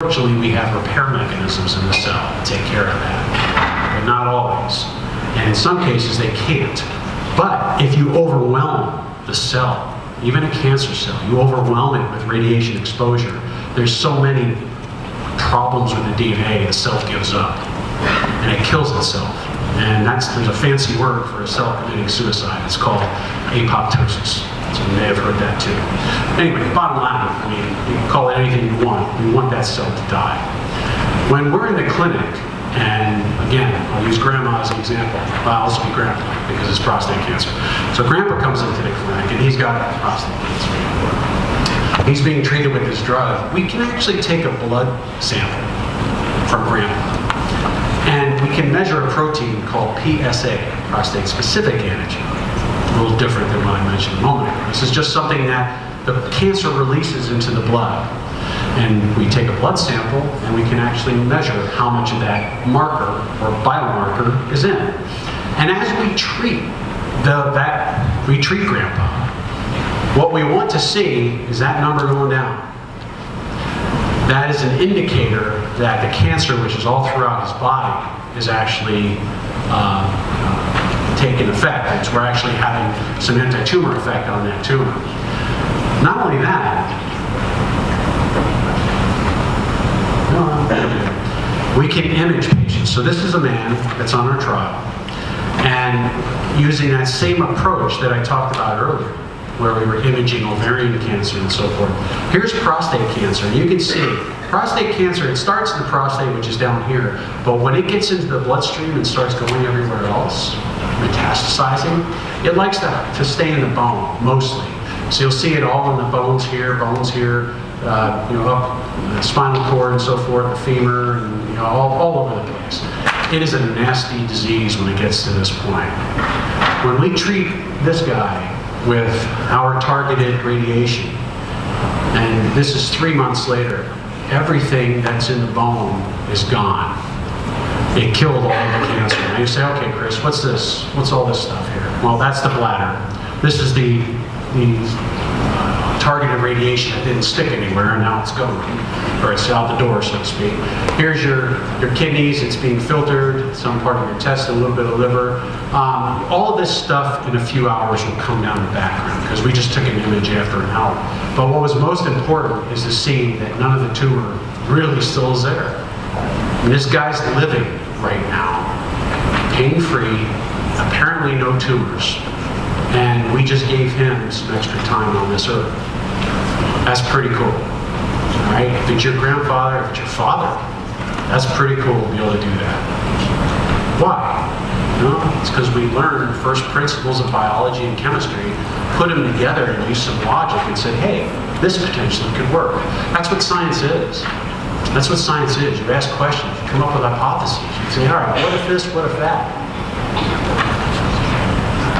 Fortunately, we have repair mechanisms in the cell to take care of that, but not always. And in some cases, they can't. But if you overwhelm the cell, even a cancer cell, you overwhelm it with radiation exposure, there's so many problems with the DNA, the cell gives up, and it kills itself. And there's a fancy word for a cell committing suicide. It's called apoptosis. So you may have heard that too. Anyway, bottom line, I mean, you can call it anything you want. We want that cell to die. When we're in the clinic, and again, I'll use Grandma as an example. Well, I'll just be Grandpa because it's prostate cancer. So Grandpa comes into the clinic and he's got prostate cancer. He's being treated with this drug. We can actually take a blood sample from Grandpa. And we can measure a protein called PSA, prostate-specific antigen. A little different than what I mentioned a moment ago. This is just something that the cancer releases into the blood. And we take a blood sample and we can actually measure how much of that marker or biomarker is in. And as we treat Grandpa, what we want to see is that number going down. That is an indicator that the cancer, which is all throughout his body, is actually taking effect. We're actually having some anti-tumor effect on that tumor. Not only that, we can image patients. So this is a man that's on our trial, and using that same approach that I talked about earlier, where we were imaging ovarian cancer and so forth. Here's prostate cancer, and you can see prostate cancer, it starts in the prostate, which is down here, but when it gets into the bloodstream and starts going everywhere else, metastasizing, it likes to stay in the bone, mostly. So you'll see it all in the bones here, up the spinal cord and so forth, the femur, and all over the place. It is a nasty disease when it gets to this point. When we treat this guy with our targeted radiation, and this is 3 months later, everything that's in the bone is gone. It killed all of the cancer. Now you say, okay, Chris, what's this? What's all this stuff here? Well, that's the bladder. This is the targeted radiation that didn't stick anywhere, and now it's going, or it's out the door, so to speak. Here's your kidneys. It's being filtered, some part of your intestine, a little bit of liver. All of this stuff in a few hours will come down the background because we just took an image after an hour. But what was most important is to see that none of the tumor really still is there. And this guy's living right now, pain-free, apparently no tumors. And we just gave him some extra time on this earth. That's pretty cool. All right? If it's your grandfather, if it's your father, that's pretty cool to be able to do that. Why? No, it's because we learned first principles of biology and chemistry, put them together and used some logic and said, hey, this potentially could work. That's what science is. That's what science is. You ask questions, you come up with hypotheses. You say, all right, what if this, what if that?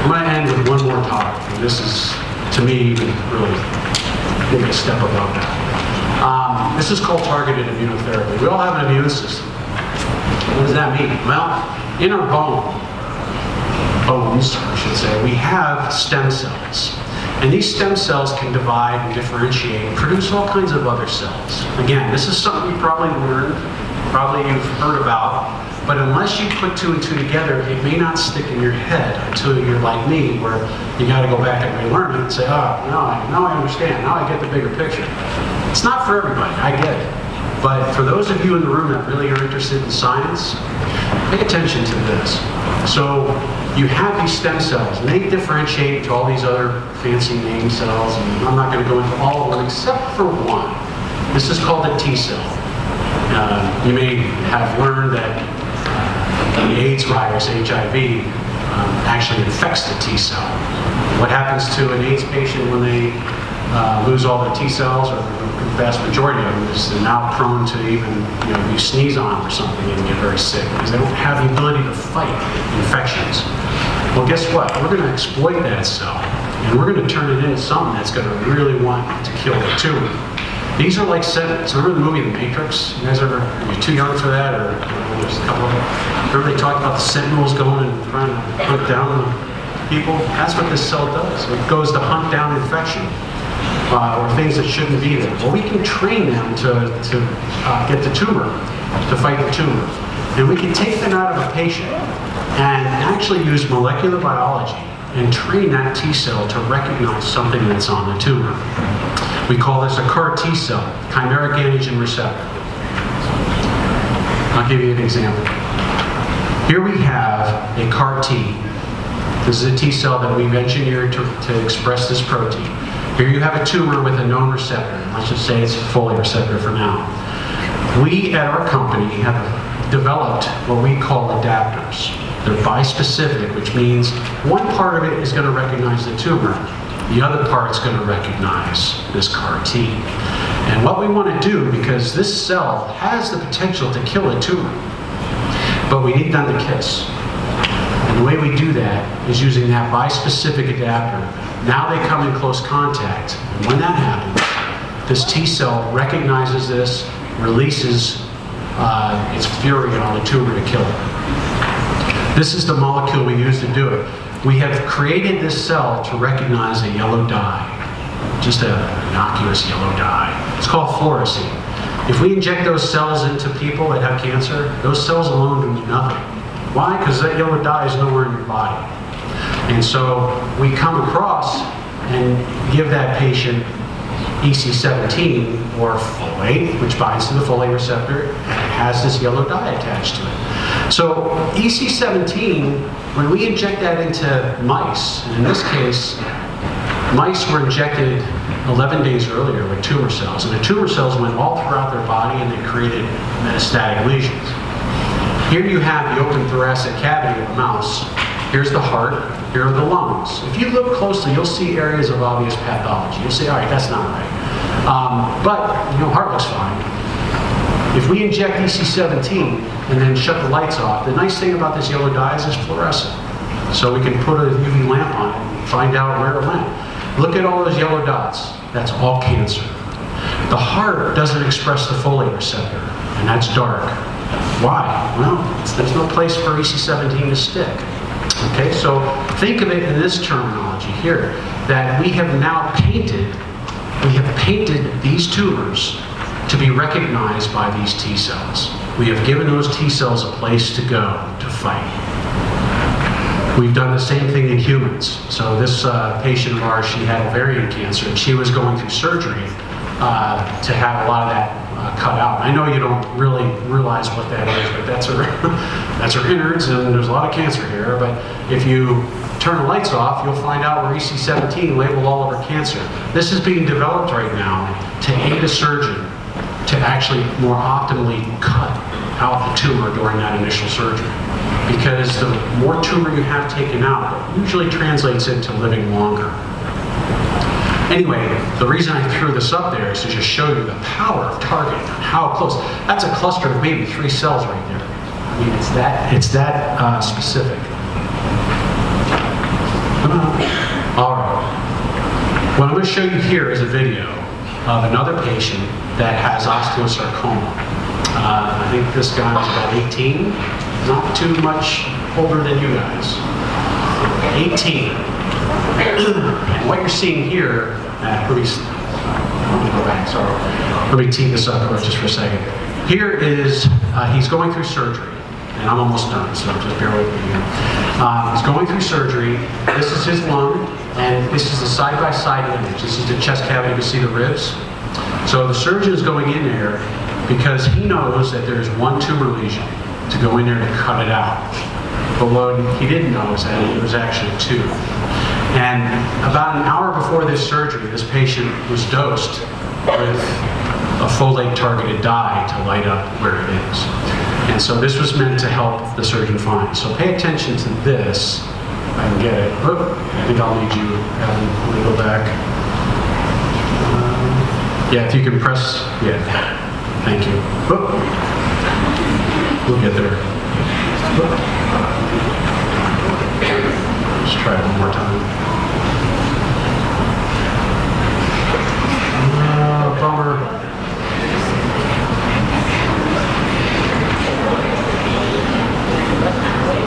I'm going to end with one more topic, and this is, to me, really maybe a step above that. This is called targeted immunotherapy. We all have an immune system. What does that mean? Well, in our bones, I should say, we have stem cells. And these stem cells can divide and differentiate and produce all kinds of other cells. Again, this is something you probably learned, probably you've heard about, but unless you put two and two together, it may not stick in your head until you're like me, where you got to go back and relearn it and say, oh, now I understand, now I get the bigger picture. It's not for everybody, I get it. But for those of you in the room that really are interested in science, pay attention to this. So you have these stem cells, and they differentiate into all these other fancy name cells, and I'm not going to go into all of them except for one. This is called a T cell. You may have learned that the AIDS virus, HIV, actually infects the T cell. What happens to an AIDS patient when they lose all their T cells, or the vast majority of them, is they're now prone to even, you sneeze on them or something and get very sick because they don't have the ability to fight infections. Well, guess what? We're going to exploit that cell, and we're going to turn it into something that's going to really want to kill the tumor. These are like sentinels. Remember the movie The Matrix? You guys are you too young for that, or there's a couple of them? Remember they talked about the sentinels going and trying to hunt down the people? That's what this cell does. It goes to hunt down infection. or things that shouldn't be there. Well, we can train them to get the tumor, to fight the tumor. And we can take them out of a patient and actually use molecular biology and train that T cell to recognize something that's on the tumor. We call this a CAR T cell, chimeric antigen receptor. I'll give you an example. Here we have a CAR T. This is a T cell that we've engineered to express this protein. Here you have a tumor with a known receptor. Let's just say it's a folate receptor for now. We at our company have developed what we call adapters. They're bispecific, which means one part of it is going to recognize the tumor. The other part's going to recognize this CAR T. And what we want to do, because this cell has the potential to kill a tumor, but we need them to kiss. And the way we do that is using that bispecific adapter. Now they come in close contact. And when that happens, this T cell recognizes this, releases its fury on the tumor to kill it. This is the molecule we use to do it. We have created this cell to recognize a yellow dye, just an innocuous yellow dye. It's called fluorescein. If we inject those cells into people that have cancer, those cells alone do nothing. Why? Because that yellow dye is nowhere in your body. And so we come across and give that patient EC17 or folate, which binds to the folate receptor and has this yellow dye attached to it. So EC17, when we inject that into mice, and in this case, mice were injected 11 days earlier with tumor cells, and the tumor cells went all throughout their body and they created metastatic lesions. Here you have the open thoracic cavity of a mouse. Here's the heart, here are the lungs. If you look closely, you'll see areas of obvious pathology. You'll say, all right, that's not right. But, heart looks fine. If we inject EC17 and then shut the lights off, the nice thing about this yellow dye is it's fluorescent. So we can put a UV lamp on it and find out where it went. Look at all those yellow dots. That's all cancer. The heart doesn't express the folate receptor, and that's dark. Why? Well, there's no place for EC17 to stick. Okay, so think of it in this terminology here, that we have now painted these tumors to be recognized by these T cells. We have given those T cells a place to go to fight. We've done the same thing in humans. So this patient of ours, she had ovarian cancer, and she was going through surgery to have a lot of that cut out. I know you don't really realize what that is, but that's her innards, and there's a lot of cancer here. But if you turn the lights off, you'll find out where EC17 labeled all of her cancer. This is being developed right now to aid a surgeon to actually more optimally cut out the tumor during that initial surgery. Because the more tumor you have taken out, it usually translates into living longer. Anyway, the reason I threw this up there is to just show you the power of targeting, how close. That's a cluster of maybe 3 cells right there. I mean, it's that specific. All right. What I'm going to show you here is a video of another patient that has osteosarcoma. I think this guy was about 18, not too much older than you guys. 18. And what you're seeing here, let me go back, sorry. Let me tee this up just for a second. Here is, he's going through surgery, and I'm almost done, so just bear with me here. He's going through surgery. This is his lung, and this is a side-by-side image. This is the chest cavity. You can see the ribs. So the surgeon is going in there because he knows that there's one tumor lesion to go in there to cut it out. But what he didn't know is that it was actually 2. And about an hour before this surgery, this patient was dosed with a folate-targeted dye to light up where it is. And so this was meant to help the surgeon find. So pay attention to this. If I can get it. Oop, I think I'll need you, Evan. Let me go back. Yeah, if you can press, yeah. Thank you. Oop. We'll get there. Oop. Let's try it one more time. Bummer.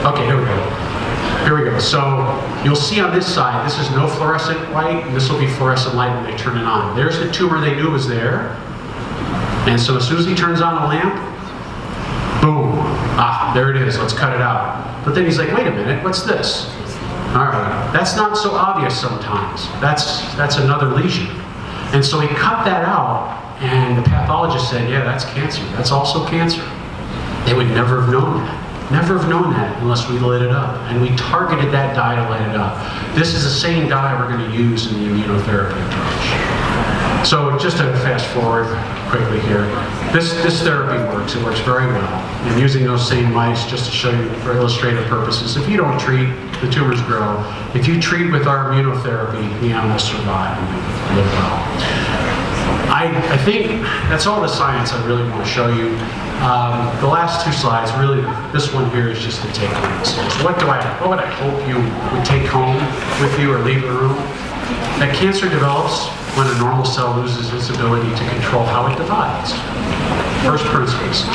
Okay, here we go. Here we go. material. So you'll see on this side, this is no fluorescent light, and this will be fluorescent light when they turn it on. There's the tumor they knew was there. And so as soon as he turns on a lamp, boom, there it is, let's cut it out. But then he's like, wait a minute, what's this? All right, that's not so obvious sometimes. That's another lesion. And so he cut that out, and the pathologist said, yeah, that's cancer. That's also cancer. They would never have known that. Never have known that unless we lit it up. And we targeted that dye to light it up. This is the same dye we're going to use in the immunotherapy approach. So just to fast forward quickly here, this therapy works. It works very well. And using those same mice, just to show you for illustrative purposes, if you don't treat, the tumors grow. If you treat with our immunotherapy, the animals survive and live well. I think that's all the science I really want to show you. The last two slides, really, this one here is just the take-home. So what would I hope you would take home with you or leave the room? That cancer develops when a normal cell loses its ability to control how it divides. First principles.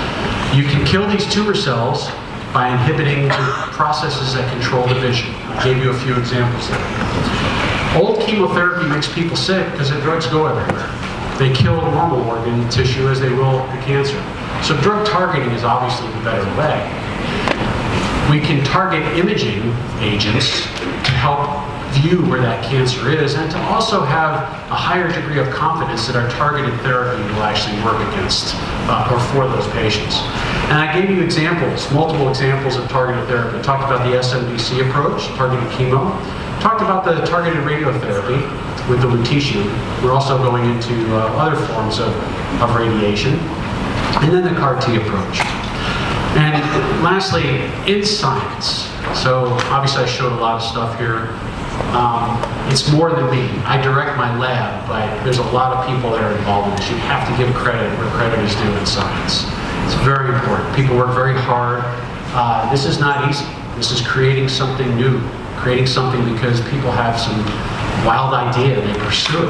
You can kill these tumor cells by inhibiting the processes that control division. I gave you a few examples there. Old chemotherapy makes people sick because the drugs go everywhere. They kill normal organ tissue as they will the cancer. So drug targeting is obviously the better way. We can target imaging agents to help view where that cancer is and to also have a higher degree of confidence that our targeted therapy will actually work against or for those patients. And I gave you examples, multiple examples of targeted therapy. I talked about the SMBC approach, targeted chemo. Talked about the targeted radiotherapy with the lutetium. We're also going into other forms of radiation. And then the CAR-T approach. And lastly, in science. So obviously I showed a lot of stuff here. It's more than me. I direct my lab, but there's a lot of people that are involved in this. You have to give credit where credit is due in science. It's very important. People work very hard. This is not easy. This is creating something new. Creating something because people have some wild idea and they pursue it.